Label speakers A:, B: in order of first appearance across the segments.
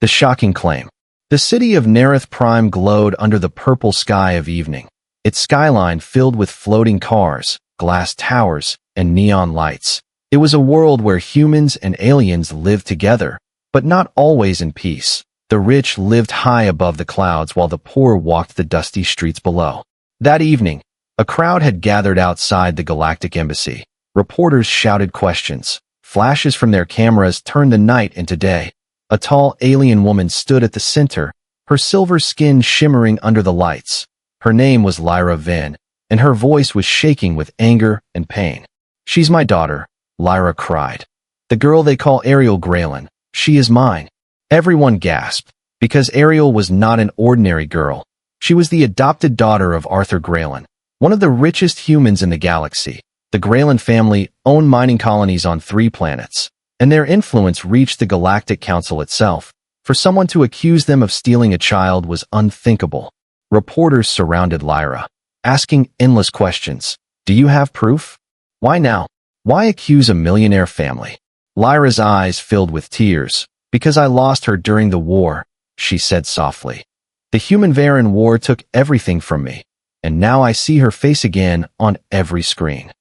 A: The shocking claim. The city of Nerith Prime glowed under the purple sky of evening, its skyline filled with floating cars, glass towers, and neon lights. It was a world where humans and aliens lived together, but not always in peace. The rich lived high above the clouds while the poor walked the dusty streets below. That evening, a crowd had gathered outside the Galactic Embassy. Reporters shouted questions. Flashes from their cameras turned the night into day. A tall alien woman stood at the center, her silver skin shimmering under the lights. Her name was Lyra Vin, and her voice was shaking with anger and pain. "She's my daughter," Lyra cried. "The girl they call Ariel Graylin. She is mine." Everyone gasped, because Ariel was not an ordinary girl. She was the adopted daughter of Arthur Graylin, one of the richest humans in the galaxy. The Graylin family owned mining colonies on 3 planets, and their influence reached the Galactic Council itself. For someone to accuse them of stealing a child was unthinkable. Reporters surrounded Lyra, asking endless questions. "Do you have proof? Why now? Why accuse a millionaire family?" Lyra's eyes filled with tears. "Because I lost her during the war," she said softly. "The Human-Varan War took everything from me, and now I see her face again on every screen."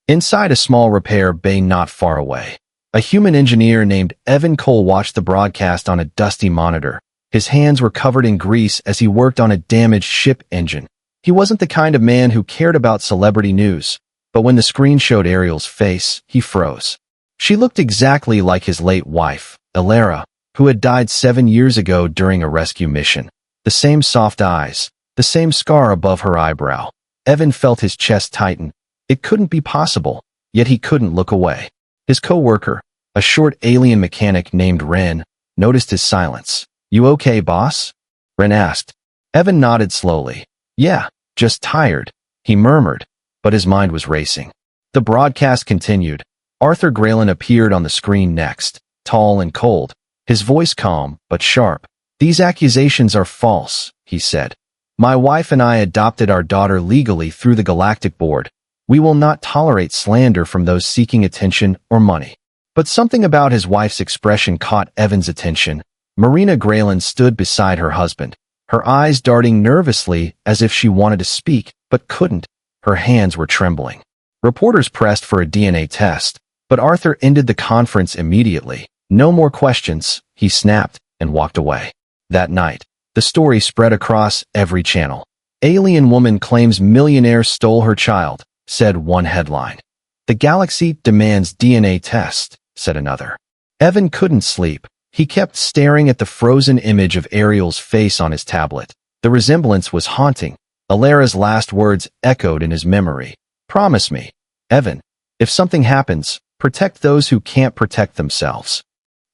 A: Inside a small repair bay not far away, a human engineer named Evan Cole watched the broadcast on a dusty monitor. His hands were covered in grease as he worked on a damaged ship engine. He wasn't the kind of man who cared about celebrity news, but when the screen showed Ariel's face, he froze. She looked exactly like his late wife, Elara, who had died 7 years ago during a rescue mission. The same soft eyes, the same scar above her eyebrow. Evan felt his chest tighten. It couldn't be possible, yet he couldn't look away. His co-worker, a short alien mechanic named Ren, noticed his silence. "You okay, boss?" Ren asked. Evan nodded slowly. "Yeah, just tired," he murmured, but his mind was racing. The broadcast continued. Arthur Graylin appeared on the screen next, tall and cold, his voice calm but sharp. "These accusations are false," he said. "My wife and I adopted our daughter legally through the Galactic Board. We will not tolerate slander from those seeking attention or money." But something about his wife's expression caught Evan's attention. Marina Graylin stood beside her husband, her eyes darting nervously as if she wanted to speak, but couldn't. Her hands were trembling. Reporters pressed for a DNA test, but Arthur ended the conference immediately. "No more questions," he snapped and walked away. That night, the story spread across every channel. "Alien woman claims millionaire stole her child," said one headline. "The galaxy demands DNA test," said another. Evan couldn't sleep. He kept staring at the frozen image of Ariel's face on his tablet. The resemblance was haunting. Alara's last words echoed in his memory. "Promise me, Evan, if something happens, protect those who can't protect themselves."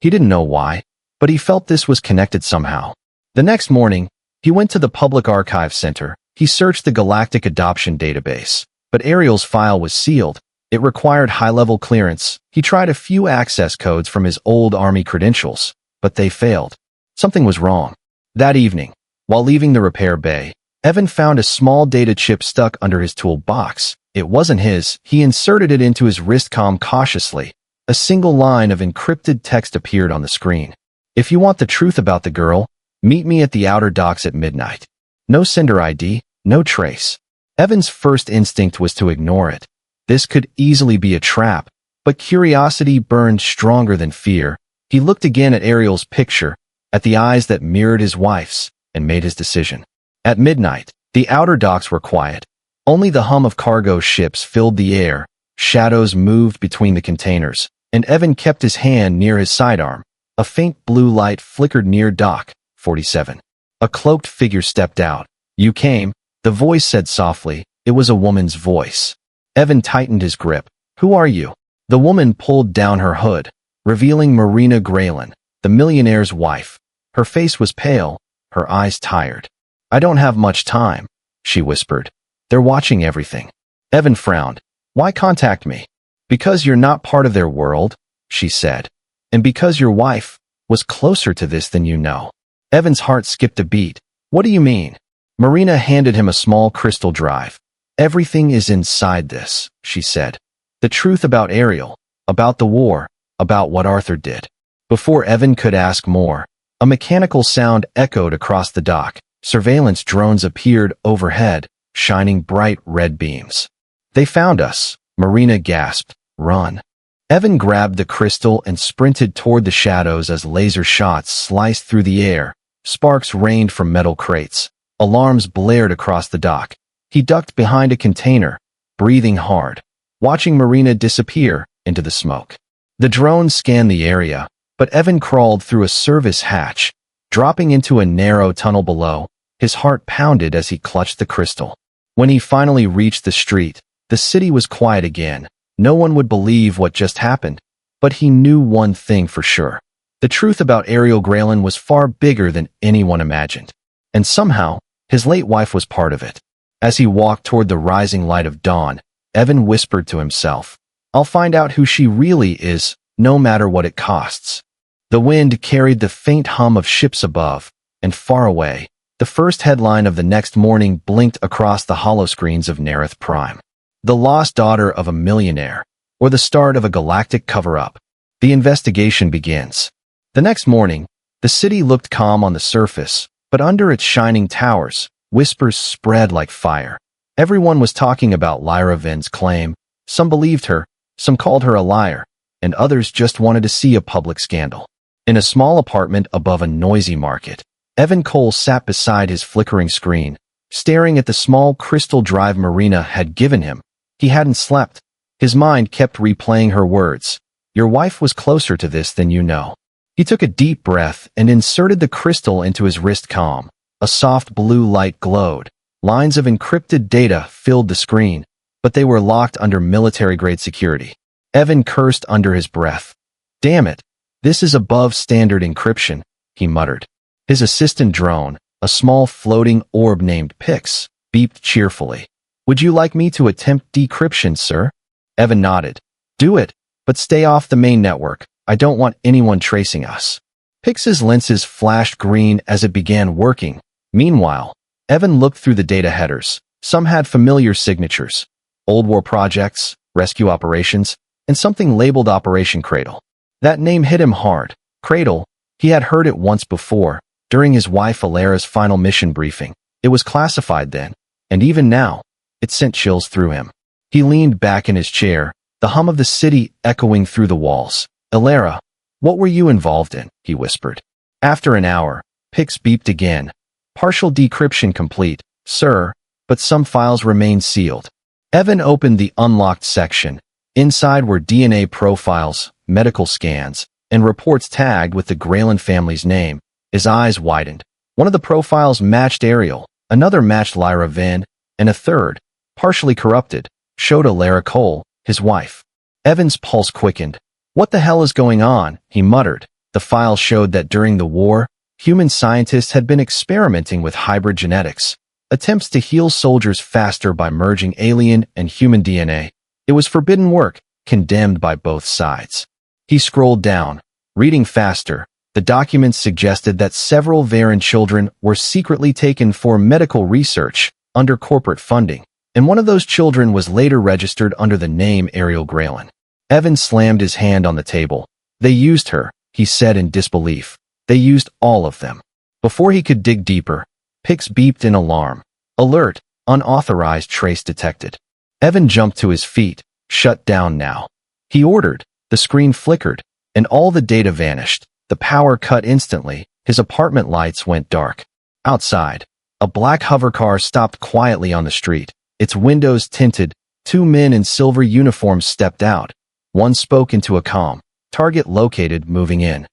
A: He didn't know why, but he felt this was connected somehow. The next morning, he went to the Public Archive Center. He searched the Galactic Adoption Database, but Ariel's file was sealed. It required high-level clearance. He tried a few access codes from his old Army credentials, but they failed. Something was wrong. That evening, while leaving the repair bay, Evan found a small data chip stuck under his toolbox. It wasn't his. He inserted it into his wristcom cautiously. A single line of encrypted text appeared on the screen. "If you want the truth about the girl, meet me at the outer docks at midnight." No sender ID, no trace. Evan's first instinct was to ignore it. This could easily be a trap, but curiosity burned stronger than fear. He looked again at Ariel's picture, at the eyes that mirrored his wife's, and made his decision. At midnight, the outer docks were quiet. Only the hum of cargo ships filled the air. Shadows moved between the containers, and Evan kept his hand near his sidearm. A faint blue light flickered near Dock 47. A cloaked figure stepped out. "You came," the voice said softly. It was a woman's voice. Evan tightened his grip. "Who are you?" The woman pulled down her hood, revealing Marina Graylin, the millionaire's wife. Her face was pale, her eyes tired. "I don't have much time," she whispered. "They're watching everything." Evan frowned. "Why contact me?" "Because you're not part of their world," she said. "And because your wife was closer to this than you know." Evan's heart skipped a beat. "What do you mean?" Marina handed him a small crystal drive. "Everything is inside this," she said. "The truth about Ariel, about the war, about what Arthur did." Before Evan could ask more, A mechanical sound echoed across the dock. Surveillance drones appeared overhead, shining bright red beams. They found us, Marina gasped. Run. Evan grabbed the crystal and sprinted toward the shadows as laser shots sliced through the air. Sparks rained from metal crates. Alarms blared across the dock. He ducked behind a container, breathing hard, watching Marina disappear into the smoke. The drone scanned the area, but Evan crawled through a service hatch, dropping into a narrow tunnel below. His heart pounded as he clutched the crystal. When he finally reached the street, the city was quiet again. No one would believe what just happened, but he knew one thing for sure. The truth about Ariel Graylan was far bigger than anyone imagined. And somehow, his late wife was part of it. As he walked toward the rising light of dawn, Evan whispered to himself, "I'll find out who she really is, no matter what it costs." The wind carried the faint hum of ships above, and far away, the first headline of the next morning blinked across the holoscreens of Nerith Prime. The lost daughter of a millionaire, or the start of a galactic cover-up. The investigation begins. The next morning, the city looked calm on the surface, but under its shining towers, whispers spread like fire. Everyone was talking about Lyra Ven's claim. Some believed her, some called her a liar, and others just wanted to see a public scandal. In a small apartment above a noisy market, Evan Cole sat beside his flickering screen, staring at the small crystal drive Marina had given him. He hadn't slept. His mind kept replaying her words. "Your wife was closer to this than you know." He took a deep breath and inserted the crystal into his wrist palm. A soft blue light glowed. Lines of encrypted data filled the screen, but they were locked under military-grade security. Evan cursed under his breath. "Damn it, this is above standard encryption," he muttered. His assistant drone, a small floating orb named Pix, beeped cheerfully. "Would you like me to attempt decryption, sir?" Evan nodded. "Do it, but stay off the main network. I don't want anyone tracing us." Pix's lenses flashed green as it began working. Meanwhile, Evan looked through the data headers. Some had familiar signatures: Old War projects, rescue operations, and something labeled Operation Cradle. That name hit him hard. Cradle, he had heard it once before, during his wife Alara's final mission briefing. It was classified then, and even now, it sent chills through him. He leaned back in his chair, the hum of the city echoing through the walls. "Alara, what were you involved in?" he whispered. After an hour, Pix beeped again. "Partial decryption complete, sir, but some files remain sealed." Evan opened the unlocked section. Inside were DNA profiles, medical scans, and reports tagged with the Graylan family's name. His eyes widened. One of the profiles matched Ariel, another matched Lyra Ven, and a third, partially corrupted, showed Alara Cole, his wife. Evan's pulse quickened. "What the hell is going on?" he muttered. The file showed that during the war, human scientists had been experimenting with hybrid genetics, attempts to heal soldiers faster by merging alien and human DNA. It was forbidden work, condemned by both sides. He scrolled down, reading faster. The documents suggested that several Varen children were secretly taken for medical research under corporate funding, and one of those children was later registered under the name Ariel Graylan. Evan slammed his hand on the table. "They used her," he said in disbelief. "They used all of them." Before he could dig deeper, Pix beeped in alarm. "Alert, unauthorized trace detected." Evan jumped to his feet. "Shut down now," he ordered. The screen flickered, and all the data vanished. The power cut instantly. His apartment lights went dark. Outside, a black hovercar stopped quietly on the street. Its windows tinted. Two men in silver uniforms stepped out. One spoke into a comm. "Target located, moving in."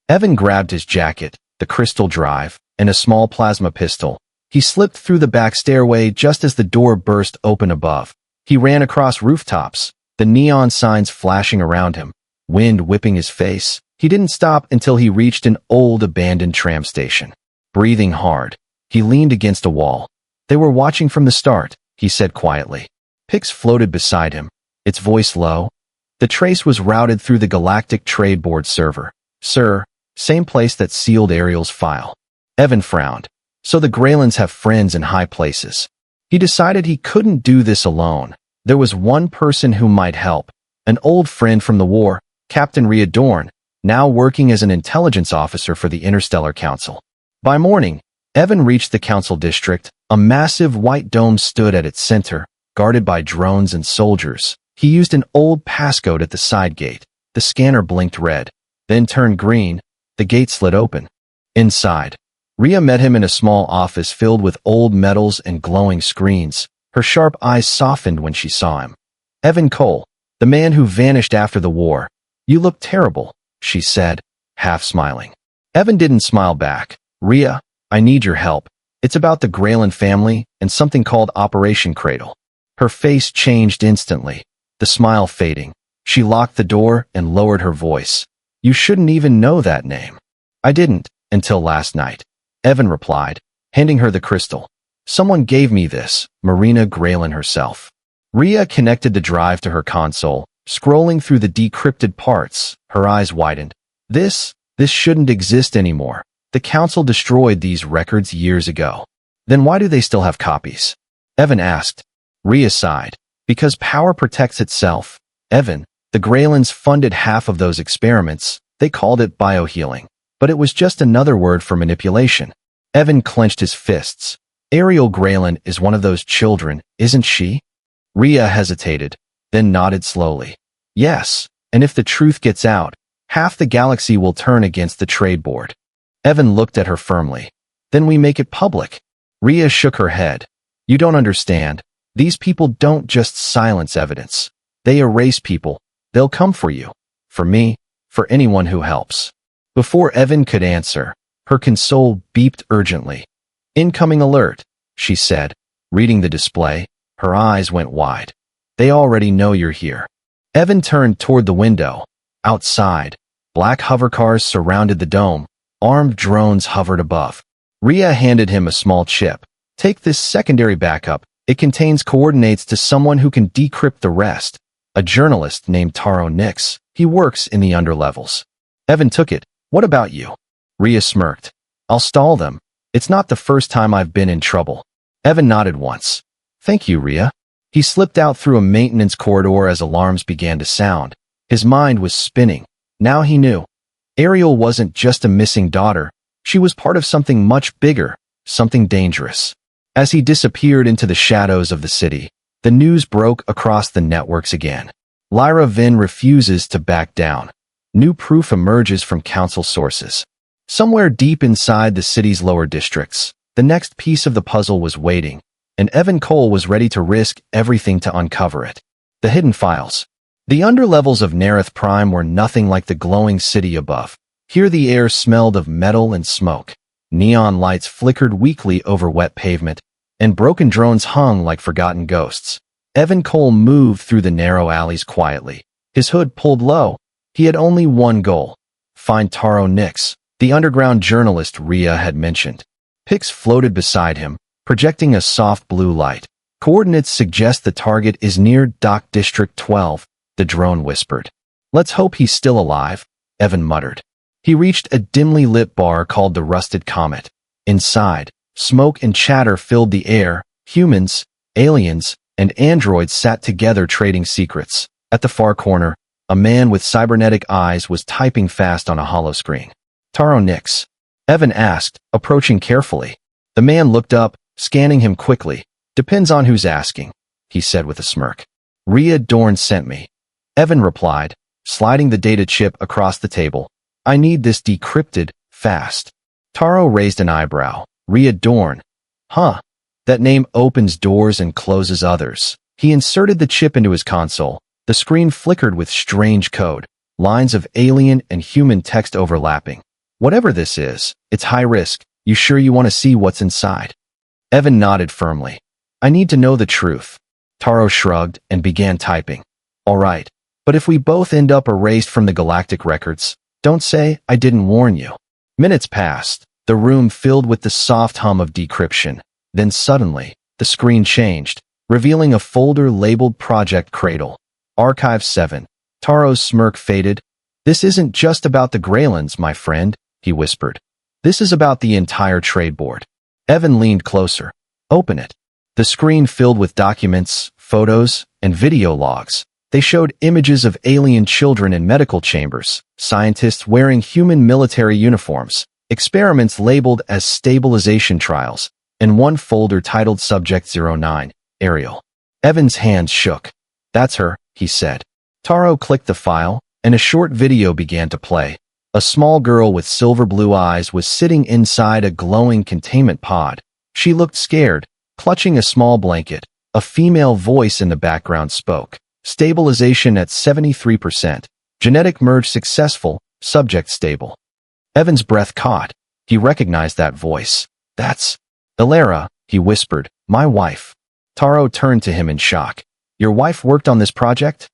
A: Evan grabbed his jacket, the crystal drive, and a small plasma pistol. He slipped through the back stairway just as the door burst open above. He ran across rooftops, the neon signs flashing around him, wind whipping his face. He didn't stop until he reached an old abandoned tram station. Breathing hard, he leaned against a wall. "They were watching from the start," he said quietly. Pix floated beside him, its voice low. The trace was routed through the Galactic Trade Board server. "Sir, same place that sealed Ariel's file." Evan frowned. "So the Graylans have friends in high places." He decided he couldn't do this alone. There was one person who might help, an old friend from the war, Captain Riadorn. now working as an intelligence officer for the Interstellar Council. By morning, Evan reached the council district. A massive white dome stood at its center, guarded by drones and soldiers. He used an old passcode at the side gate. The scanner blinked red, then turned green. The gate slid open. Inside, Rhea met him in a small office filled with old metals and glowing screens. Her sharp eyes softened when she saw him. Evan Cole, the man who vanished after the war. You look terrible, she said, half smiling. Evan didn't smile back. Rhea, I need your help. It's about the Grayland family and something called Operation Cradle. Her face changed instantly, the smile fading. She locked the door and lowered her voice. You shouldn't even know that name. I didn't, until last night, Evan replied, handing her the crystal. Someone gave me this, Marina Grayland herself. Rhea connected the drive to her console, scrolling through the decrypted parts. Her eyes widened. This shouldn't exist anymore. The council destroyed these records years ago. Then why do they still have copies? Evan asked. Rhea sighed. Because power protects itself. Evan, the Graylands funded half of those experiments. They called it biohealing. But it was just another word for manipulation. Evan clenched his fists. Ariel Grayland is one of those children, isn't she? Rhea hesitated, then nodded slowly. Yes, and if the truth gets out, half the galaxy will turn against the trade board. Evan looked at her firmly. Then we make it public. Rhea shook her head. You don't understand. These people don't just silence evidence. They erase people. They'll come for you. For me. For anyone who helps. Before Evan could answer, her console beeped urgently. Incoming alert, she said. Reading the display, her eyes went wide. They already know you're here. Evan turned toward the window. Outside, black hovercars surrounded the dome. Armed drones hovered above. Rhea handed him a small chip. Take this secondary backup. It contains coordinates to someone who can decrypt the rest. A journalist named Taro Nix. He works in the underlevels. Evan took it. What about you? Rhea smirked. I'll stall them. It's not the first time I've been in trouble. Evan nodded once. Thank you, Rhea. He slipped out through a maintenance corridor as alarms began to sound. His mind was spinning. Now he knew. Ariel wasn't just a missing daughter. She was part of something much bigger, something dangerous. As he disappeared into the shadows of the city, the news broke across the networks again. Lyra Vin refuses to back down. New proof emerges from council sources. Somewhere deep inside the city's lower districts, the next piece of the puzzle was waiting, and Evan Cole was ready to risk everything to uncover it. The hidden files. The underlevels of Nerith Prime were nothing like the glowing city above. Here the air smelled of metal and smoke. Neon lights flickered weakly over wet pavement, and broken drones hung like forgotten ghosts. Evan Cole moved through the narrow alleys quietly, his hood pulled low. He had only one goal. Find Taro Nix, the underground journalist Rhea had mentioned. Pics floated beside him, projecting a soft blue light. Coordinates suggest the target is near Dock District 12, the drone whispered. Let's hope he's still alive, Evan muttered. He reached a dimly lit bar called the Rusted Comet. Inside, smoke and chatter filled the air. Humans, aliens, and androids sat together trading secrets. At the far corner, a man with cybernetic eyes was typing fast on a holoscreen. Taro Nix? Evan asked, approaching carefully. The man looked up, scanning him quickly. Depends on who's asking, he said with a smirk. Rhea Dorn sent me. Evan replied, sliding the data chip across the table. I need this decrypted, fast. Taro raised an eyebrow. Rhea Dorn. Huh. That name opens doors and closes others. He inserted the chip into his console. The screen flickered with strange code, lines of alien and human text overlapping. Whatever this is, it's high risk. You sure you want to see what's inside? Evan nodded firmly. I need to know the truth. Taro shrugged and began typing. All right, but if we both end up erased from the Galactic records, don't say I didn't warn you. Minutes passed, the room filled with the soft hum of decryption. Then suddenly, the screen changed, revealing a folder labeled Project Cradle. Archive 7. Taro's smirk faded. This isn't just about the Graylands, my friend, he whispered. This is about the entire trade board. Evan leaned closer. Open it. The screen filled with documents, photos, and video logs. They showed images of alien children in medical chambers, scientists wearing human military uniforms, experiments labeled as stabilization trials, and one folder titled Subject 09, Ariel. Evan's hands shook. "That's her," he said. Taro clicked the file, and a short video began to play. A small girl with silver blue eyes was sitting inside a glowing containment pod. She looked scared, clutching a small blanket. A female voice in the background spoke. "Stabilization at 73%. Genetic merge successful. Subject stable." Evan's breath caught. He recognized that voice. "That's Ilera," he whispered. "My wife." Taro turned to him in shock. "Your wife worked on this project?"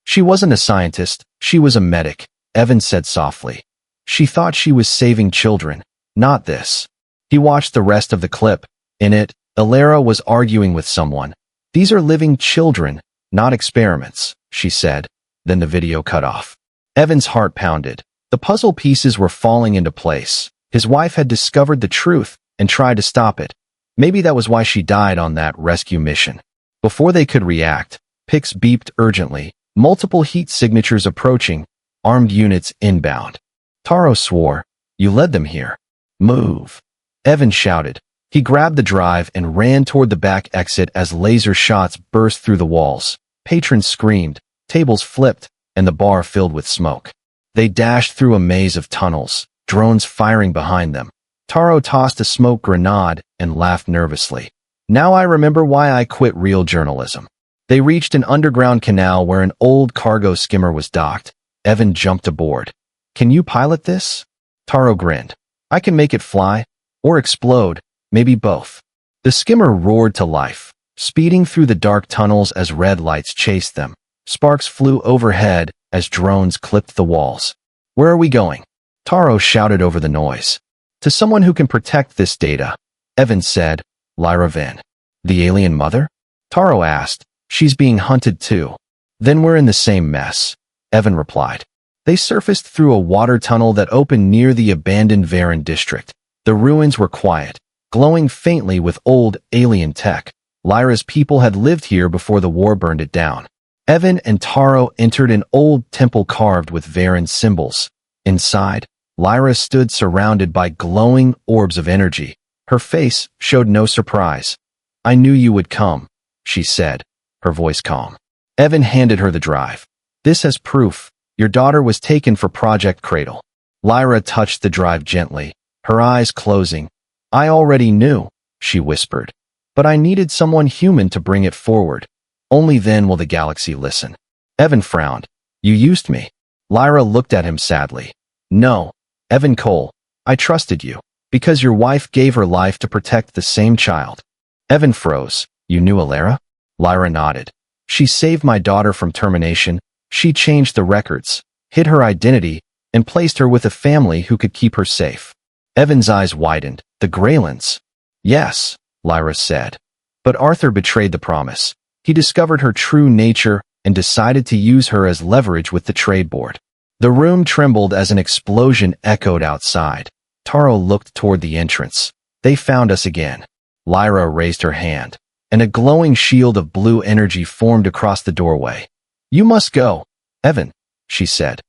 A: "She wasn't a scientist. She was a medic," Evan said softly. "She thought she was saving children. Not this." He watched the rest of the clip. In it, Ilera was arguing with someone. "These are living children, not experiments," she said. Then the video cut off. Evan's heart pounded. The puzzle pieces were falling into place. His wife had discovered the truth and tried to stop it. Maybe that was why she died on that rescue mission. Before they could react, Pix beeped urgently. Multiple heat signatures approaching. Armed units inbound. Taro swore. "You led them here. Move." Evan shouted. He grabbed the drive and ran toward the back exit as laser shots burst through the walls. Patrons screamed, tables flipped, and the bar filled with smoke. They dashed through a maze of tunnels, drones firing behind them. Taro tossed a smoke grenade and laughed nervously. "Now I remember why I quit real journalism." They reached an underground canal where an old cargo skimmer was docked. Evan jumped aboard. "Can you pilot this?" Taro grinned. "I can make it fly, or explode, maybe both." The skimmer roared to life, speeding through the dark tunnels as red lights chased them. Sparks flew overhead as drones clipped the walls. "Where are we going?" Taro shouted over the noise. "To someone who can protect this data," Evan said. "Lyra Vin." "The alien mother?" Taro asked. "She's being hunted too." "Then we're in the same mess," Evan replied. They surfaced through a water tunnel that opened near the abandoned Varen district. The ruins were quiet, glowing faintly with old alien tech. Lyra's people had lived here before the war burned it down. Evan and Taro entered an old temple carved with Varen symbols. Inside, Lyra stood surrounded by glowing orbs of energy. Her face showed no surprise. "I knew you would come," she said, her voice calm. Evan handed her the drive. "This has proof. Your daughter was taken for Project Cradle." Lyra touched the drive gently, her eyes closing. "I already knew," she whispered. "But I needed someone human to bring it forward. Only then will the galaxy listen." Evan frowned. "You used me." Lyra looked at him sadly. "No, Evan Cole, I trusted you, because your wife gave her life to protect the same child." Evan froze. "You knew Ilera?" Lyra nodded. "She saved my daughter from termination. She changed the records, hid her identity, and placed her with a family who could keep her safe." Evan's eyes widened. "The Greylands?" "Yes," Lyra said. "But Arthur betrayed the promise. He discovered her true nature and decided to use her as leverage with the trade board." The room trembled as an explosion echoed outside. Taro looked toward the entrance. "They found us again." Lyra raised her hand, and a glowing shield of blue energy formed across the doorway. "You must go, Evan," she said.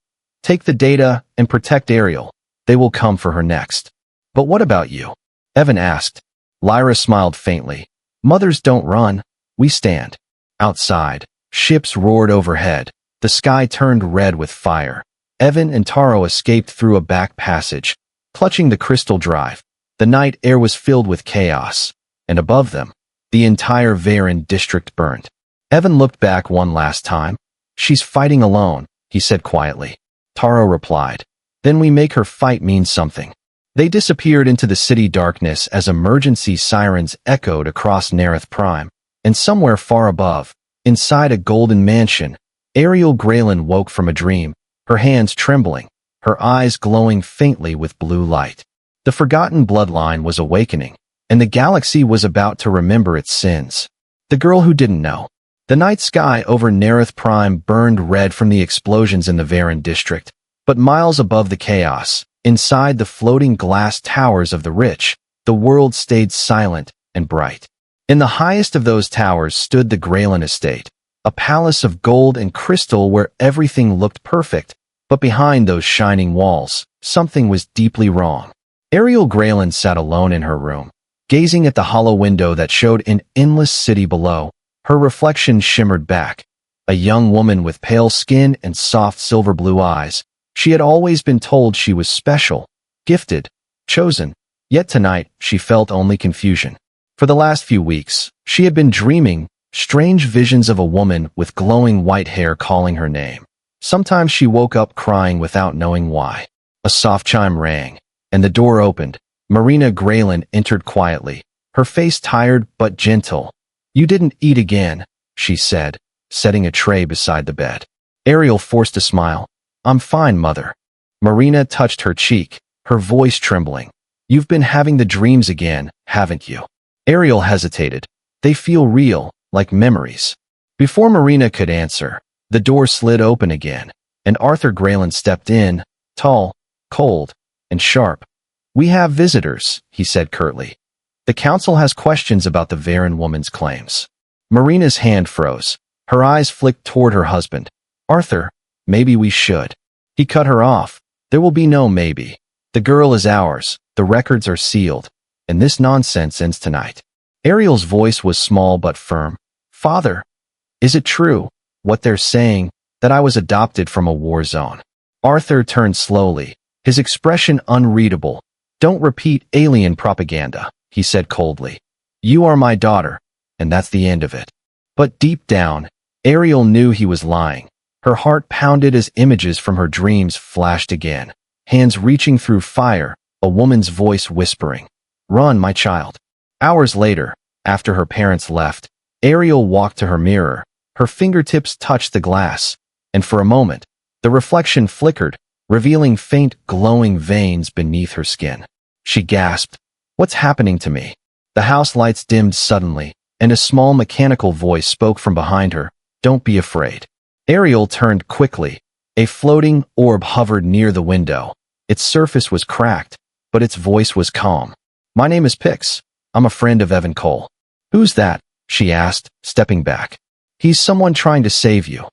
A: "Take the data and protect Ariel. They will come for her next." "But what about you?" Evan asked. Lyra smiled faintly. "Mothers don't run. We stand." Outside, ships roared overhead. The sky turned red with fire. Evan and Taro escaped through a back passage, clutching the crystal drive. The night air was filled with chaos, and above them, the entire Varen district burned. Evan looked back one last time. "She's fighting alone," he said quietly. Taro replied. "Then we make her fight mean something." They disappeared into the city darkness as emergency sirens echoed across Nerith Prime, and somewhere far above, inside a golden mansion, Ariel Graylan woke from a dream, her hands trembling, her eyes glowing faintly with blue light. The forgotten bloodline was awakening, and the galaxy was about to remember its sins. The girl who didn't know. The night sky over Nerith Prime burned red from the explosions in the Varen district, but miles above the chaos, inside the floating glass towers of the rich, the world stayed silent and bright. In the highest of those towers stood the Graylan estate, A palace of gold and crystal where everything looked perfect, but behind those shining walls, something was deeply wrong. Ariel Grayland sat alone in her room, gazing at the hollow window that showed an endless city below. Her reflection shimmered back. A young woman with pale skin and soft silver blue eyes. She had always been told she was special, gifted, chosen, yet tonight she felt only confusion. For the last few weeks, she had been dreaming strange visions of a woman with glowing white hair calling her name. Sometimes she woke up crying without knowing why. A soft chime rang, and the door opened. Marina Grayland entered quietly, her face tired but gentle. "You didn't eat again," she said, setting a tray beside the bed. Ariel forced a smile. "I'm fine, Mother." Marina touched her cheek, her voice trembling. "You've been having the dreams again, haven't you?" Ariel hesitated. "They feel real, like memories." Before Marina could answer, the door slid open again, and Arthur Grayland stepped in, tall, cold, and sharp. "We have visitors," he said curtly. "The council has questions about the Varen woman's claims." Marina's hand froze. Her eyes flicked toward her husband. "Arthur, maybe we should." He cut her off. "There will be no maybe. The girl is ours, the records are sealed, and this nonsense ends tonight." Ariel's voice was small but firm. "Father, is it true, what they're saying, that I was adopted from a war zone?" Arthur turned slowly, his expression unreadable. "Don't repeat alien propaganda," he said coldly. "You are my daughter, and that's the end of it." But deep down, Ariel knew he was lying. Her heart pounded as images from her dreams flashed again. Hands reaching through fire, a woman's voice whispering, "Run, my child." Hours later, after her parents left, Ariel walked to her mirror. Her fingertips touched the glass, and for a moment, the reflection flickered, revealing faint, glowing veins beneath her skin. She gasped, "What's happening to me?" The house lights dimmed suddenly, and a small mechanical voice spoke from behind her, "Don't be afraid." Ariel turned quickly. A floating orb hovered near the window. Its surface was cracked, but its voice was calm. "My name is Pix. I'm a friend of Evan Cole." "Who's that?" she asked, stepping back. "He's someone trying to save you,"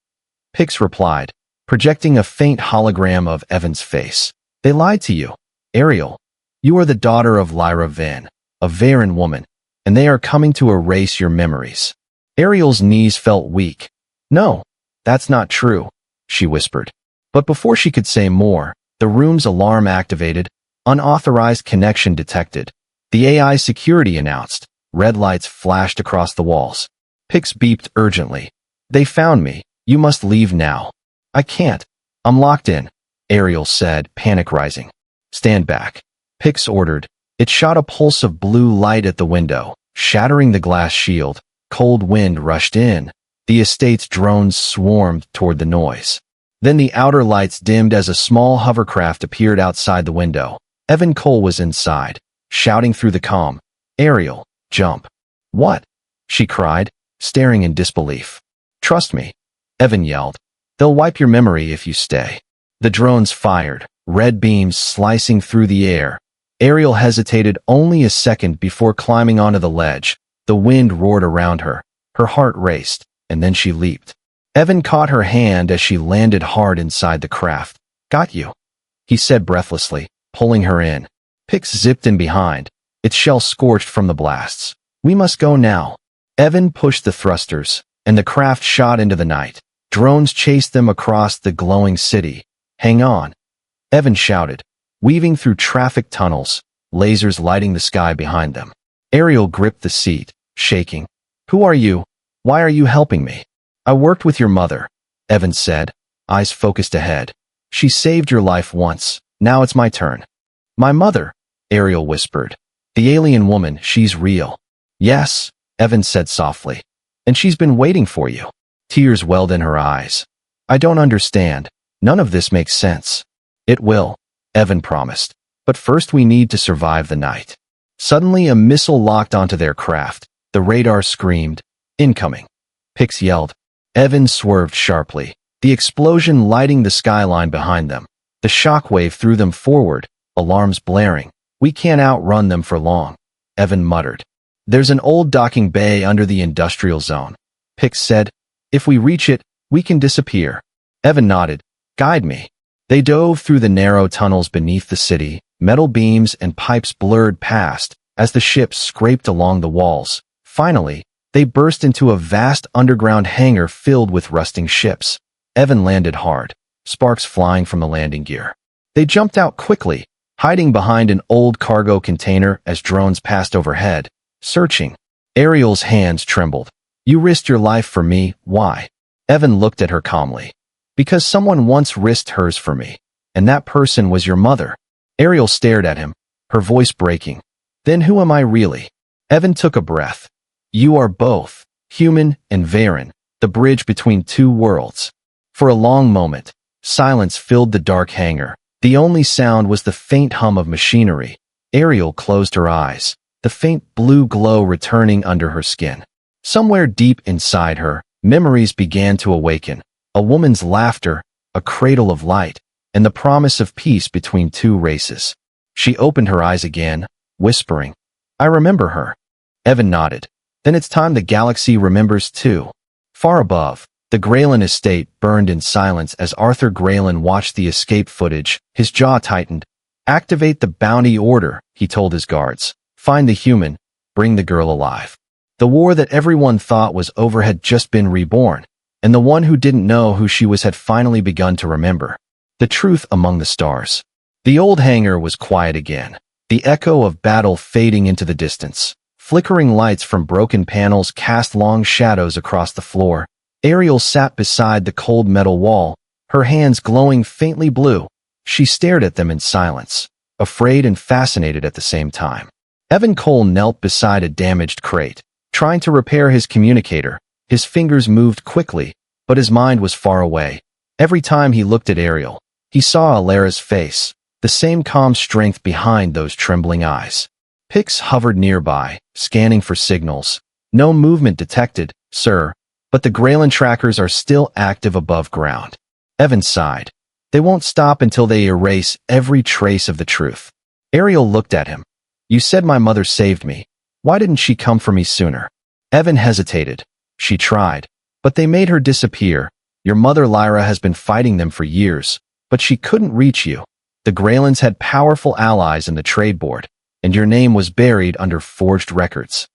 A: Pix replied, projecting a faint hologram of Evan's face. "They lied to you, Ariel. You are the daughter of Lyra Van, a Varen woman, and they are coming to erase your memories." Ariel's knees felt weak. "No, that's not true," she whispered. But before she could say more, the room's alarm activated, unauthorized connection detected. The AI security announced. Red lights flashed across the walls. Pix beeped urgently. "They found me. You must leave now." "I can't. I'm locked in," Ariel said, panic rising. "Stand back," Pix ordered. It shot a pulse of blue light at the window, shattering the glass shield. Cold wind rushed in. The estate's drones swarmed toward the noise. Then the outer lights dimmed as a small hovercraft appeared outside the window. Evan Cole was inside, shouting through the comm, "Ariel, jump." "What?" she cried, staring in disbelief. "Trust me," Evan yelled. "They'll wipe your memory if you stay." The drones fired, red beams slicing through the air. Ariel hesitated only a second before climbing onto the ledge. The wind roared around her. Her heart raced, and then she leaped. Evan caught her hand as she landed hard inside the craft. "Got you," he said breathlessly, pulling her in. Pix zipped in behind, its shell scorched from the blasts. "We must go now." Evan pushed the thrusters, and the craft shot into the night. Drones chased them across the glowing city. "Hang on," Evan shouted, weaving through traffic tunnels, lasers lighting the sky behind them. Ariel gripped the seat, shaking. "Who are you? Why are you helping me?" "I worked with your mother," Evan said, eyes focused ahead. "She saved your life once. Now it's my turn." "My mother," Ariel whispered. "The alien woman, she's real." "Yes," Evan said softly. "And she's been waiting for you." Tears welled in her eyes. "I don't understand. None of this makes sense." "It will," Evan promised. "But first we need to survive the night." Suddenly a missile locked onto their craft. The radar screamed, "Incoming." Pix yelled. Evan swerved sharply, the explosion lighting the skyline behind them. The shockwave threw them forward, alarms blaring. "We can't outrun them for long," Evan muttered. "There's an old docking bay under the industrial zone," Pix said. If we reach it, we can disappear. Evan nodded. Guide me. They dove through the narrow tunnels beneath the city, metal beams and pipes blurred past as the ships scraped along the walls. Finally, they burst into a vast underground hangar filled with rusting ships. Evan landed hard, sparks flying from the landing gear. They jumped out quickly, hiding behind an old cargo container as drones passed overhead, searching. Ariel's hands trembled. You risked your life for me, why? Evan looked at her calmly. Because someone once risked hers for me, and that person was your mother. Ariel stared at him, her voice breaking. Then who am I really? Evan took a breath. You are both, human and Varen, the bridge between two worlds. For a long moment, silence filled the dark hangar. The only sound was the faint hum of machinery. Ariel closed her eyes, the faint blue glow returning under her skin. Somewhere deep inside her, memories began to awaken. A woman's laughter, a cradle of light, and the promise of peace between two races. She opened her eyes again, whispering, I remember her. Evan nodded. Then it's time the galaxy remembers too. Far above, the Graylan estate burned in silence as Arthur Graylan watched the escape footage. His jaw tightened. Activate the bounty order, he told his guards. Find the human, bring the girl alive. The war that everyone thought was over had just been reborn, and the one who didn't know who she was had finally begun to remember. The truth among the stars. The old hangar was quiet again, the echo of battle fading into the distance. Flickering lights from broken panels cast long shadows across the floor. Ariel sat beside the cold metal wall, her hands glowing faintly blue. She stared at them in silence, afraid and fascinated at the same time. Evan Cole knelt beside a damaged crate, trying to repair his communicator. His fingers moved quickly, but his mind was far away. Every time he looked at Ariel, he saw Alara's face, the same calm strength behind those trembling eyes. Pix hovered nearby, scanning for signals. No movement detected, sir, but the Graylan trackers are still active above ground. Evan sighed. They won't stop until they erase every trace of the truth. Ariel looked at him. You said my mother saved me. Why didn't she come for me sooner? Evan hesitated. She tried, but they made her disappear. Your mother Lyra has been fighting them for years, but she couldn't reach you. The Graylans had powerful allies in the trade board, and your name was buried under forged records.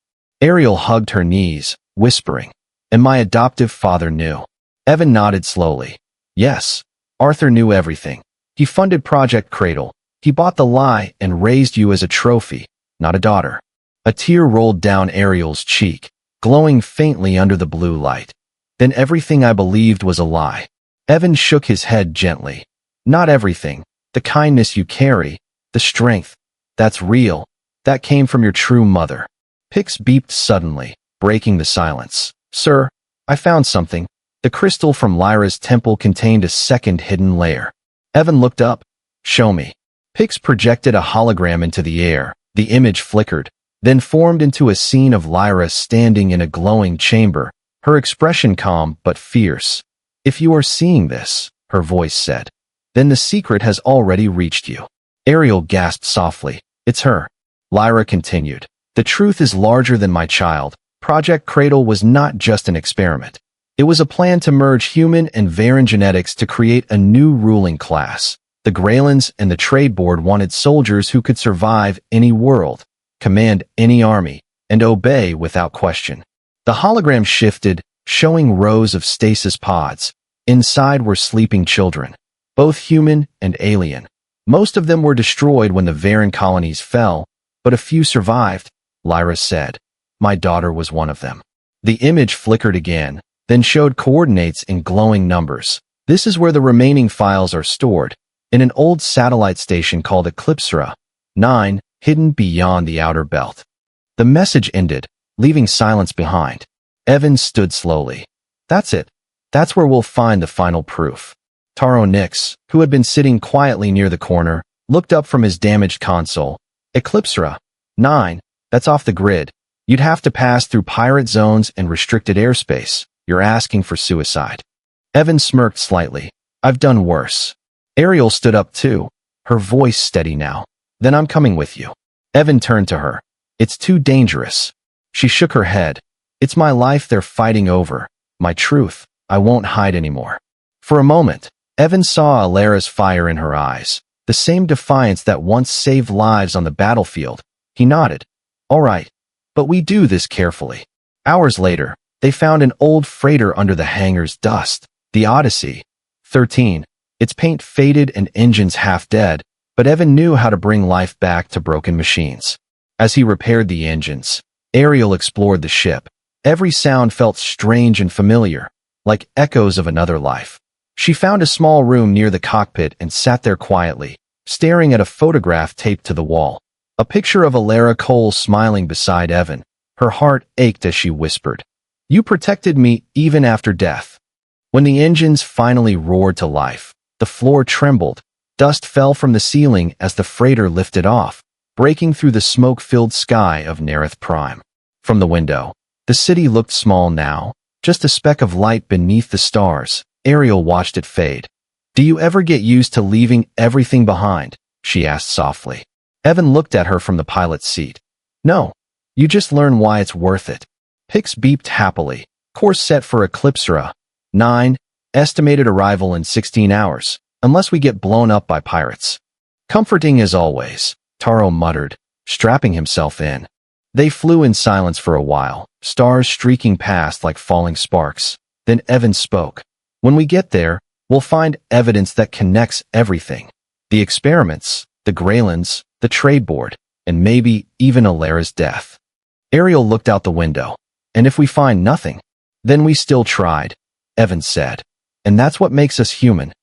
A: Ariel hugged her knees, whispering, and my adoptive father knew. Evan nodded slowly. Yes, Arthur knew everything. He funded Project Cradle. He bought the lie and raised you as a trophy, not a daughter. A tear rolled down Ariel's cheek, glowing faintly under the blue light. Then everything I believed was a lie. Evan shook his head gently. Not everything. The kindness you carry, the strength. That's real. That came from your true mother. Pix beeped suddenly, breaking the silence. Sir, I found something. The crystal from Lyra's temple contained a second hidden layer. Evan looked up. Show me. Pix projected a hologram into the air. The image flickered, then formed into a scene of Lyra standing in a glowing chamber, her expression calm but fierce. If you are seeing this, her voice said, then the secret has already reached you. Ariel gasped softly. It's her. Lyra continued. The truth is larger than my child. Project Cradle was not just an experiment. It was a plan to merge human and Varen genetics to create a new ruling class. The Graylans and the Trade Board wanted soldiers who could survive any world, command any army, and obey without question. The hologram shifted, showing rows of stasis pods. Inside were sleeping children, both human and alien. Most of them were destroyed when the Varen colonies fell, but a few survived, Lyra said. My daughter was one of them. The image flickered again, then showed coordinates in glowing numbers. This is where the remaining files are stored, in an old satellite station called Eclipsera 9, hidden beyond the outer belt. The message ended, leaving silence behind. Evan stood slowly. That's it. That's where we'll find the final proof. Taro Nix, who had been sitting quietly near the corner, looked up from his damaged console. Eclipsera 9, that's off the grid. You'd have to pass through pirate zones and restricted airspace. You're asking for suicide. Evan smirked slightly. I've done worse. Ariel stood up too, her voice steady now. Then I'm coming with you. Evan turned to her. It's too dangerous. She shook her head. It's my life they're fighting over. My truth. I won't hide anymore. For a moment, Evan saw Alara's fire in her eyes, the same defiance that once saved lives on the battlefield. He nodded. All right, but we do this carefully. Hours later, they found an old freighter under the hangar's dust, the Odyssey. 13. Its paint faded and engines half dead, but Evan knew how to bring life back to broken machines. As he repaired the engines, Ariel explored the ship. Every sound felt strange and familiar, like echoes of another life. She found a small room near the cockpit and sat there quietly, staring at a photograph taped to the wall. A picture of Alara Cole smiling beside Evan. Her heart ached as she whispered, "You protected me even after death." When the engines finally roared to life, the floor trembled. Dust fell from the ceiling as the freighter lifted off, breaking through the smoke-filled sky of Nerith Prime. From the window, the city looked small now, just a speck of light beneath the stars. Ariel watched it fade. "Do you ever get used to leaving everything behind?" she asked softly. Evan looked at her from the pilot's seat. "No. You just learn why it's worth it." Pix beeped happily. Course set for Eclipsera. 9. Estimated arrival in 16 hours, unless we get blown up by pirates. Comforting as always, Taro muttered, strapping himself in. They flew in silence for a while, stars streaking past like falling sparks. Then Evan spoke. "When we get there, we'll find evidence that connects everything. The experiments, the Greylands, the trade board, and maybe even Alara's death." Ariel looked out the window. "And if we find nothing, then we still tried," Evan said. "And that's what makes us human."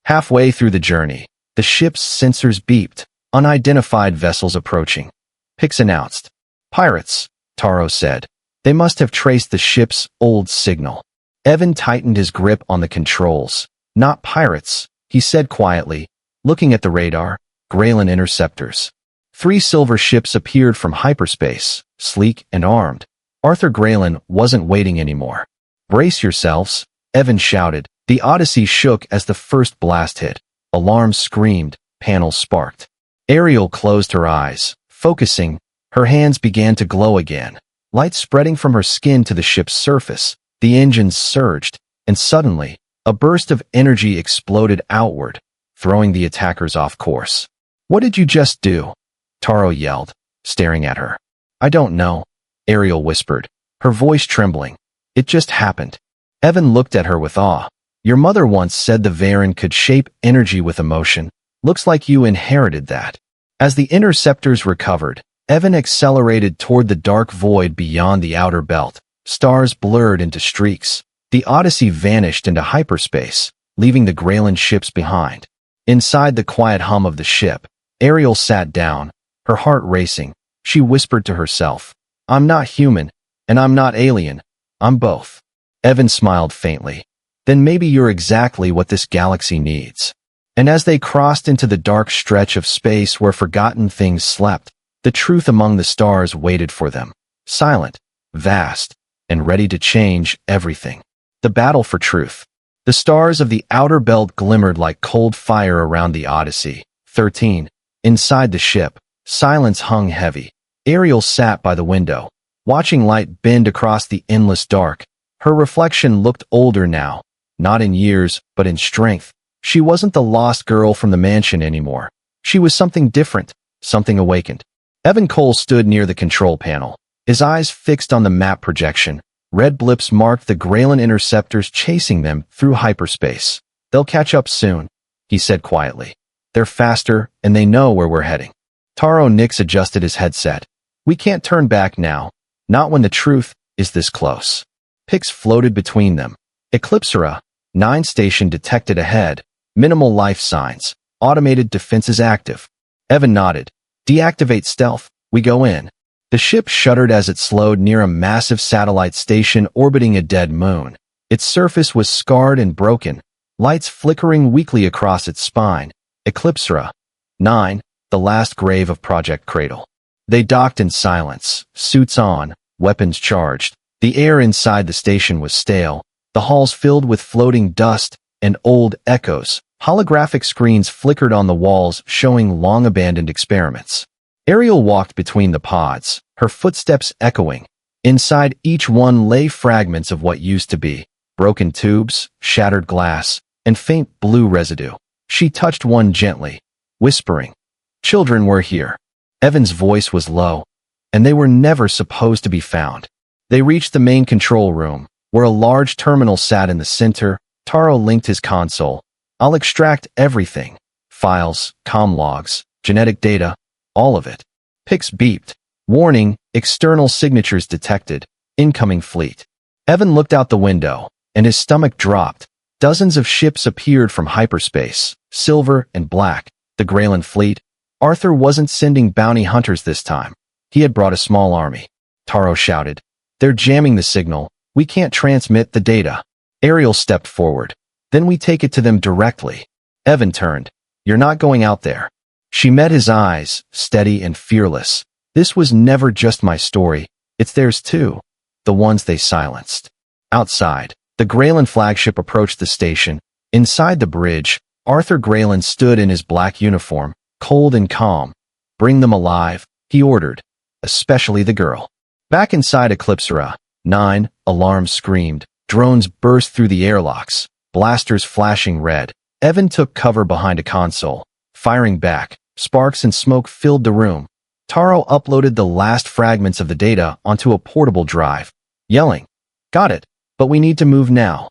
A: Halfway through the journey, the ship's sensors beeped. Unidentified vessels approaching. Pix announced. "Pirates," Taro said. "They must have traced the ship's old signal." Evan tightened his grip on the controls. "Not pirates," he said quietly, looking at the radar. "Greyland interceptors." 3 silver ships appeared from hyperspace, sleek and armed. Arthur Greyland wasn't waiting anymore. "Brace yourselves," Evan shouted. The Odyssey shook as the first blast hit. Alarms screamed, panels sparked. Ariel closed her eyes, focusing. Her hands began to glow again, light spreading from her skin to the ship's surface. The engines surged, and suddenly, a burst of energy exploded outward, throwing the attackers off course. "What did you just do?" Taro yelled, staring at her. "I don't know," Ariel whispered, her voice trembling. "It just happened." Evan looked at her with awe. "Your mother once said the Varen could shape energy with emotion. Looks like you inherited that." As the interceptors recovered, Evan accelerated toward the dark void beyond the outer belt. Stars blurred into streaks. The Odyssey vanished into hyperspace, leaving the Greyland ships behind. Inside the quiet hum of the ship, Ariel sat down, her heart racing. She whispered to herself, "I'm not human, and I'm not alien. I'm both." Evan smiled faintly. "Then maybe you're exactly what this galaxy needs." And as they crossed into the dark stretch of space where forgotten things slept, the truth among the stars waited for them, silent, vast, and ready to change everything. The battle for truth. The stars of the outer belt glimmered like cold fire around the Odyssey. 13. Inside the ship, silence hung heavy. Ariel sat by the window, watching light bend across the endless dark. Her reflection looked older now, not in years, but in strength. She wasn't the lost girl from the mansion anymore. She was something different, something awakened. Evan Cole stood near the control panel, his eyes fixed on the map projection. Red blips marked the Greyland interceptors chasing them through hyperspace. "They'll catch up soon," he said quietly. "They're faster, and they know where we're heading." Taro Nix adjusted his headset. "We can't turn back now, not when the truth is this close." Pix floated between them. Eclipsera, 9 station detected ahead. Minimal life signs. Automated defenses active. Evan nodded. "Deactivate stealth. We go in." The ship shuddered as it slowed near a massive satellite station orbiting a dead moon. Its surface was scarred and broken, lights flickering weakly across its spine. Eclipsera. 9, the last grave of Project Cradle. They docked in silence, suits on, weapons charged. The air inside the station was stale, the halls filled with floating dust and old echoes. Holographic screens flickered on the walls showing long-abandoned experiments. Ariel walked between the pods, her footsteps echoing. Inside each one lay fragments of what used to be. broken tubes, shattered glass, and faint blue residue. She touched one gently, whispering, "Children were here." Evan's voice was low, and they were never supposed to be found. They reached the main control room, where a large terminal sat in the center. Taro linked his console. "I'll extract everything. Files, comm logs, genetic data, all of it." Pix beeped. "Warning, external signatures detected. Incoming fleet." Evan looked out the window, and his stomach dropped. Dozens of ships appeared from hyperspace, silver and black. The Greyland fleet. Arthur wasn't sending bounty hunters this time. He had brought a small army. Taro shouted, "They're jamming the signal. We can't transmit the data." Ariel stepped forward. "Then we take it to them directly." Evan turned. "You're not going out there." She met his eyes, steady and fearless. "This was never just my story. It's theirs too. The ones they silenced." Outside, the Greyland flagship approached the station. Inside the bridge, Arthur Greyland stood in his black uniform, cold and calm. "Bring them alive," he ordered, "especially the girl." Back inside Eclipsera, 9, alarms screamed. Drones burst through the airlocks, blasters flashing red. Evan took cover behind a console, firing back. Sparks and smoke filled the room. Taro uploaded the last fragments of the data onto a portable drive, yelling, "Got it, but we need to move now."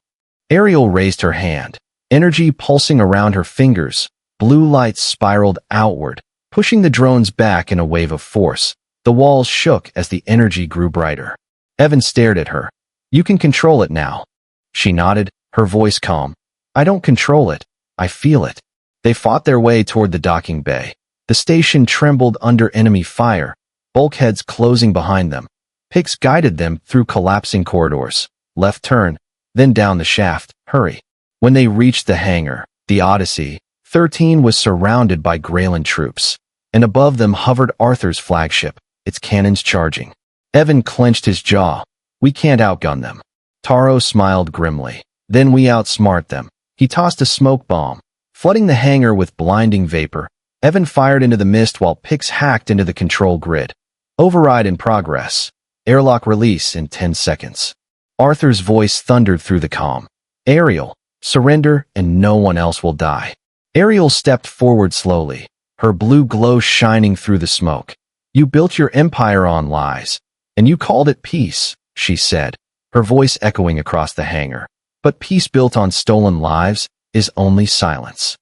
A: Ariel raised her hand, energy pulsing around her fingers. Blue lights spiraled outward, pushing the drones back in a wave of force. The walls shook as the energy grew brighter. Evan stared at her. "You can control it now." She nodded, her voice calm. "I don't control it. I feel it." They fought their way toward the docking bay. The station trembled under enemy fire, bulkheads closing behind them. Pix guided them through collapsing corridors. "Left turn, then down the shaft. Hurry." When they reached the hangar, the Odyssey 13 was surrounded by Greyland troops, and above them hovered Arthur's flagship, its cannons charging. Evan clenched his jaw. "We can't outgun them." Taro smiled grimly. "Then we outsmart them." He tossed a smoke bomb, flooding the hangar with blinding vapor. Evan fired into the mist while Pix hacked into the control grid. "Override in progress. Airlock release in 10 seconds. Arthur's voice thundered through the comm. "Ariel, surrender and no one else will die." Ariel stepped forward slowly, her blue glow shining through the smoke. "You built your empire on lies, and you called it peace," she said, her voice echoing across the hangar. "But peace built on stolen lives is only silence."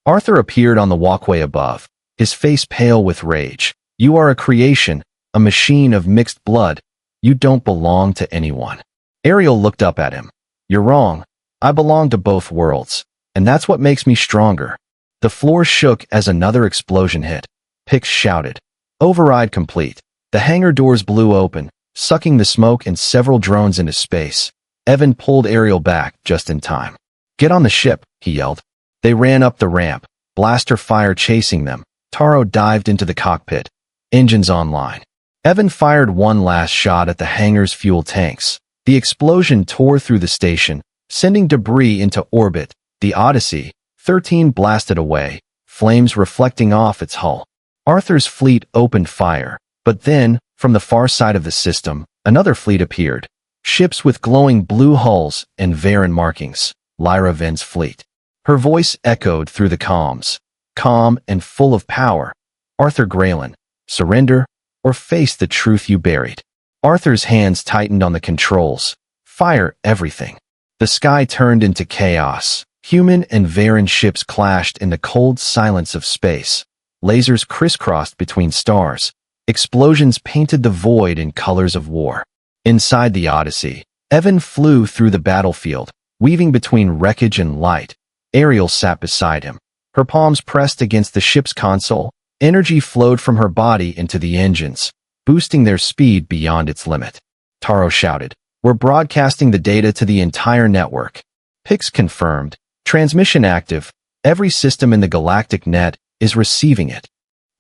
A: Arthur appeared on the walkway above, his face pale with rage. "You are a creation, a machine of mixed blood. You don't belong to anyone." Ariel looked up at him. "You're wrong. I belong to both worlds, and that's what makes me stronger." The floor shook as another explosion hit. Pix shouted, "Override complete." The hangar doors blew open, sucking the smoke and several drones into space. Evan pulled Ariel back just in time. "Get on the ship," he yelled. They ran up the ramp, blaster fire chasing them. Taro dived into the cockpit, engines online. Evan fired one last shot at the hangar's fuel tanks. The explosion tore through the station, sending debris into orbit. The Odyssey 13 blasted away, flames reflecting off its hull. Arthur's fleet opened fire, but then, from the far side of the system, another fleet appeared. Ships with glowing blue hulls and Varen markings. Lyra Ven's fleet. Her voice echoed through the comms, calm and full of power. "Arthur Greyland, surrender or face the truth you buried." Arthur's hands tightened on the controls. "Fire everything." The sky turned into chaos. Human and Varen ships clashed in the cold silence of space. Lasers crisscrossed between stars. Explosions painted the void in colors of war. Inside the Odyssey, Evan flew through the battlefield, weaving between wreckage and light. Ariel sat beside him, her palms pressed against the ship's console. Energy flowed from her body into the engines, boosting their speed beyond its limit. Taro shouted, "We're broadcasting the data to the entire network." Pix confirmed, "Transmission active. Every system in the Galactic net is receiving it."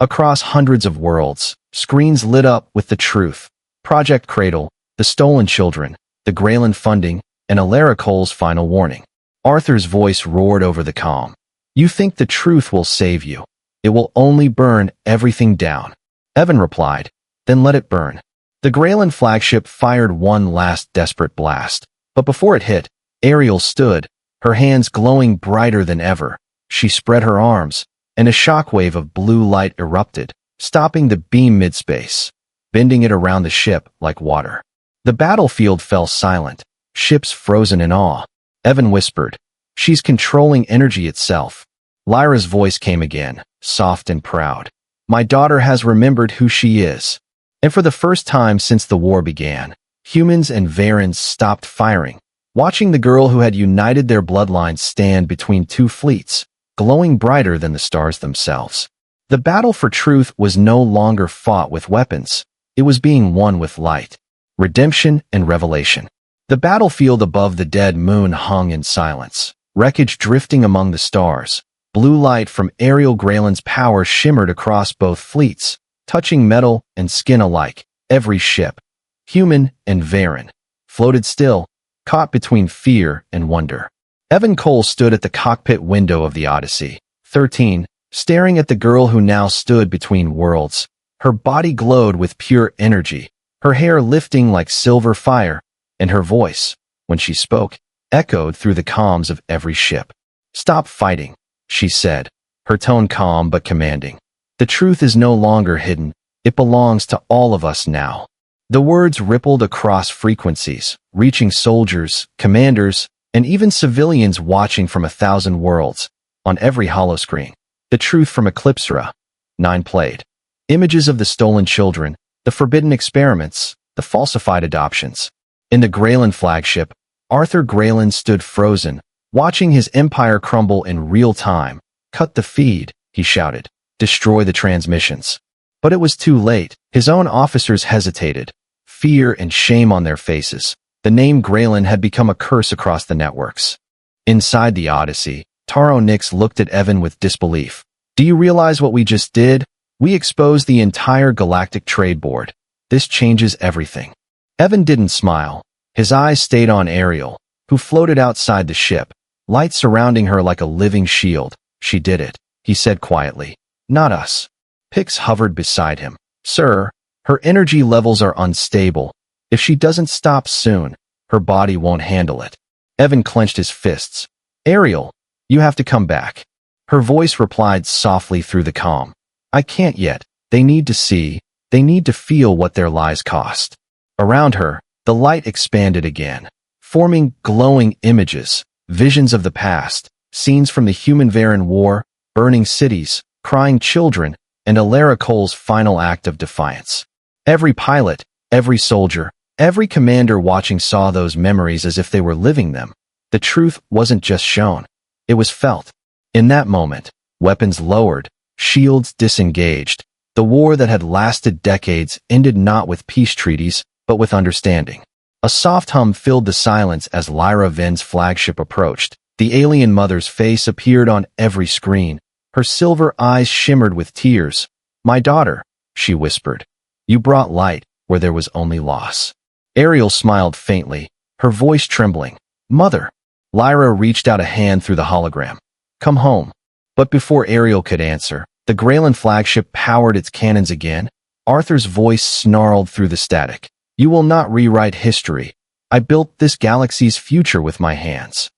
A: Across hundreds of worlds, screens lit up with the truth. Project Cradle, the stolen children, the Greyland funding, and Alara Cole's final warning. Arthur's voice roared over the comm. "You think the truth will save you. It will only burn everything down." Evan replied, "Then let it burn." The Greyland flagship fired one last desperate blast, but before it hit, Ariel stood, her hands glowing brighter than ever. She spread her arms, and a shockwave of blue light erupted, stopping the beam mid-space, bending it around the ship like water. The battlefield fell silent, ships frozen in awe. Evan whispered, "She's controlling energy itself." Lyra's voice came again, soft and proud. "My daughter has remembered who she is." And for the first time since the war began, humans and Varens stopped firing, watching the girl who had united their bloodlines stand between two fleets, glowing brighter than the stars themselves. The battle for truth was no longer fought with weapons. It was being won with light, redemption, and revelation. The battlefield above the dead moon hung in silence, wreckage drifting among the stars. Blue light from Ariel Graylin's power shimmered across both fleets, touching metal and skin alike. Every ship, human and Varen, floated still, caught between fear and wonder. Evan Cole stood at the cockpit window of the Odyssey, 13, staring at the girl who now stood between worlds. Her body glowed with pure energy, her hair lifting like silver fire, and her voice, when she spoke, echoed through the comms of every ship. "Stop fighting," she said, her tone calm but commanding. "The truth is no longer hidden. It belongs to all of us now." The words rippled across frequencies, reaching soldiers, commanders, and even civilians watching from 1,000 worlds. On every holoscreen, the truth from Eclipsera, 9 played. Images of the stolen children, the forbidden experiments, the falsified adoptions. In the Graylin flagship, Arthur Graylin stood frozen, watching his empire crumble in real time. "Cut the feed," he shouted. "Destroy the transmissions." But it was too late. His own officers hesitated, fear and shame on their faces. The name Graylin had become a curse across the networks. Inside the Odyssey, Taro Nix looked at Evan with disbelief. "Do you realize what we just did? We exposed the entire Galactic trade board. This changes everything." Evan didn't smile. His eyes stayed on Ariel, who floated outside the ship, light surrounding her like a living shield. "She did it," he said quietly. "Not us." Pix hovered beside him. "Sir, her energy levels are unstable. If she doesn't stop soon, her body won't handle it." Evan clenched his fists. "Ariel, you have to come back." Her voice replied softly through the calm. "I can't yet. They need to see. They need to feel what their lies cost." Around her, the light expanded again, forming glowing images, visions of the past, scenes from the human-Varen war, burning cities, crying children, and Alara Cole's final act of defiance. Every pilot, every soldier, every commander watching saw those memories as if they were living them. The truth wasn't just shown. It was felt. In that moment, weapons lowered, shields disengaged. The war that had lasted decades ended not with peace treaties, but with understanding. A soft hum filled the silence as Lyra Ven's flagship approached. The alien mother's face appeared on every screen. Her silver eyes shimmered with tears. "My daughter," she whispered. "You brought light where there was only loss." Ariel smiled faintly, her voice trembling. "Mother." Lyra reached out a hand through the hologram. "Come home." But before Ariel could answer, the Graylin flagship powered its cannons again. Arthur's voice snarled through the static. "You will not rewrite history. I built this galaxy's future with my hands."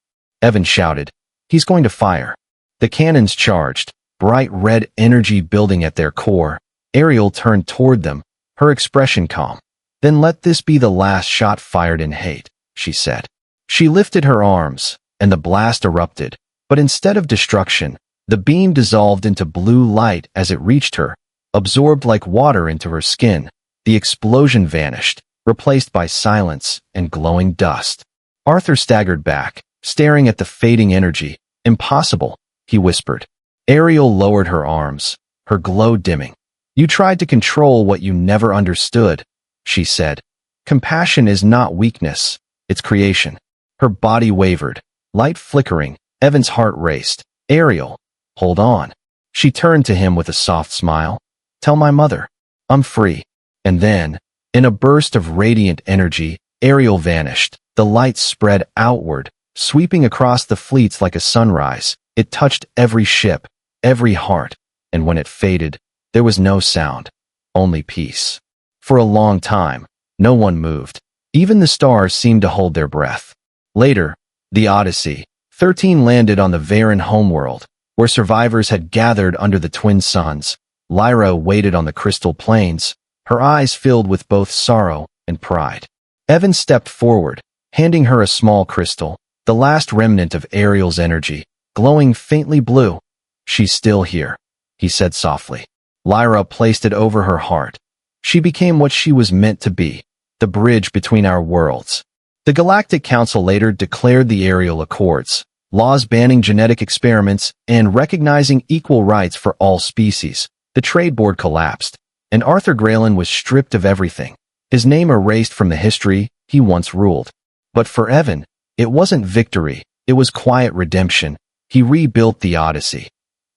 A: Evan shouted, "He's going to fire." The cannons charged, bright red energy building at their core. Ariel turned toward them, her expression calm. "Then let this be the last shot fired in hate," she said. She lifted her arms, and the blast erupted. But instead of destruction, the beam dissolved into blue light as it reached her, absorbed like water into her skin. The explosion vanished, replaced by silence and glowing dust. Arthur staggered back, staring at the fading energy. "Impossible," he whispered. Ariel lowered her arms, her glow dimming. "You tried to control what you never understood," she said. "Compassion is not weakness, it's creation." Her body wavered, light flickering. Evan's heart raced. "Ariel, hold on." She turned to him with a soft smile. "Tell my mother, I'm free." And then, in a burst of radiant energy, Ariel vanished. The light spread outward, sweeping across the fleets like a sunrise. It touched every ship, every heart, and when it faded, there was no sound, only peace. For a long time, no one moved. Even the stars seemed to hold their breath. Later, The Odyssey. 13 landed on the Varen homeworld, where survivors had gathered under the twin suns. Lyra waited on the crystal plains, her eyes filled with both sorrow and pride. Evan stepped forward, handing her a small crystal, the last remnant of Ariel's energy, glowing faintly blue. "She's still here," he said softly. Lyra placed it over her heart. She became what she was meant to be, the bridge between our worlds. The Galactic Council later declared the Ariel Accords, laws banning genetic experiments and recognizing equal rights for all species. The trade board collapsed, and Arthur Graylin was stripped of everything, his name erased from the history he once ruled. But for Evan, it wasn't victory, it was quiet redemption. He rebuilt the Odyssey.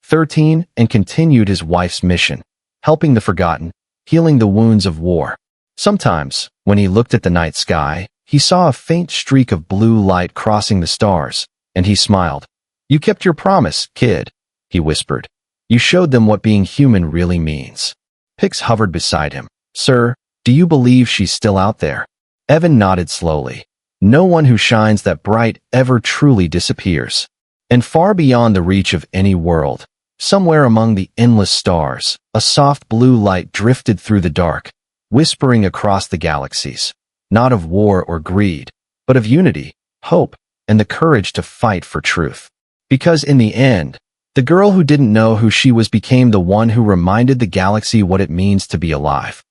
A: 13 and continued his wife's mission, helping the forgotten, healing the wounds of war. Sometimes, when he looked at the night sky, he saw a faint streak of blue light crossing the stars, and he smiled. "You kept your promise, kid," he whispered. "You showed them what being human really means." Pix hovered beside him. "Sir, do you believe she's still out there?" Evan nodded slowly. "No one who shines that bright ever truly disappears." And far beyond the reach of any world, somewhere among the endless stars, a soft blue light drifted through the dark, whispering across the galaxies, not of war or greed, but of unity, hope, and the courage to fight for truth. Because in the end, the girl who didn't know who she was became the one who reminded the galaxy what it means to be alive.